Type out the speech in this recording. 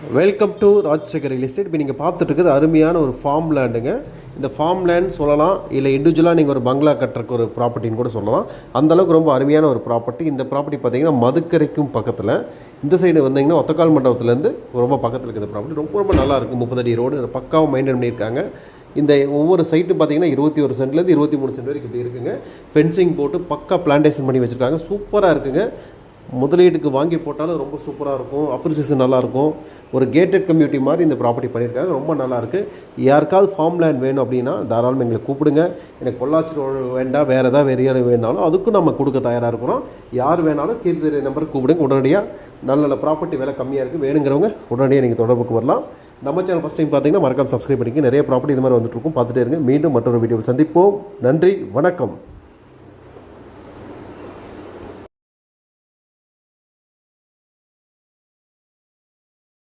Welcome to Rajasekar real estate. இப்போ நீங்கள் பார்த்துட்டு இருக்கிறது அருமையான ஒரு ஃபார்ம் லேண்டுங்க. இந்த ஃபார்ம் லேண்ட் சொல்லலாம், இல்லை இண்டிவிஜுவலாக நீங்கள் ஒரு பங்களா கட்டுறக்கு ஒரு ப்ராப்பர்ட்டின்னு கூட சொல்லலாம். அந்தளவுக்கு ரொம்ப அருமையான ஒரு ப்ராப்பர்ட்டி. இந்த ப்ராப்பர்ட்டி பார்த்தீங்கன்னா மதுக்கரைக்கும் பக்கத்தில், இந்த சைடு வந்தீங்கன்னா ஒத்தக்கால் மண்டபத்துலேருந்து ரொம்ப பக்கத்தில் இருக்குது. இந்த ப்ராப்பர்ட்டி ரொம்ப ரொம்ப நல்லாயிருக்கும். 30 அடி ரோடு பக்காவாக மெயின்டைன் பண்ணியிருக்காங்க. இந்த ஒவ்வொரு சைட்டு பார்த்தீங்கன்னா 21 சென்ட்லேருந்து 23 சென்ட் வரைக்கும் இப்படி இருக்குங்க. ஃபென்சிங் போட்டு பக்கா பிளான்டேஷன் பண்ணி வச்சுருக்காங்க. சூப்பராக இருக்குங்க. முதலீட்டுக்கு வாங்கி போட்டாலும் ரொம்ப சூப்பராக இருக்கும். அப்ரிசியேஷன் நல்லாயிருக்கும். ஒரு கேட்டட் கம்யூனிட்டி மாதிரி இந்த ப்ராப்பர்ட்டி பண்ணியிருக்காங்க. ரொம்ப நல்லாயிருக்கு. யாருக்காவது ஃபார்ம் லேண்ட் வேணும் அப்படின்னா தாராளமாக எங்களை கூப்பிடுங்க. எனக்கு பொள்ளாச்சி ரோடு வேண்டாம், வேறு ஏதாவது ஏரியா வேணாலும் அதுக்கும் நம்ம கொடுக்க தயாராக இருக்கிறோம். யார் வேணாலும் கீழ்த்தெரிய நம்பருக்கு கூப்பிடுங்க. உடனடியாக நல்ல நல்ல ப்ராப்பர்ட்டி விலை கம்மியாக இருக்குது. வேணுங்கிறவங்க உடனடியாக நீங்கள் தொடர்புக்கு வரலாம். நம்ம சேனல் ஃபஸ்ட் டைம் பார்த்தீங்கன்னா மறக்காம சப்ஸ்கிரைப் பண்ணிக்க. நிறைய ப்ராப்பர்ட்டி இது மாதிரி வந்துட்டு இருக்கும். பார்த்துட்டே இருங்க. மீண்டும் மற்றொரு வீடியோவில் சந்திப்போம். நன்றி, வணக்கம்.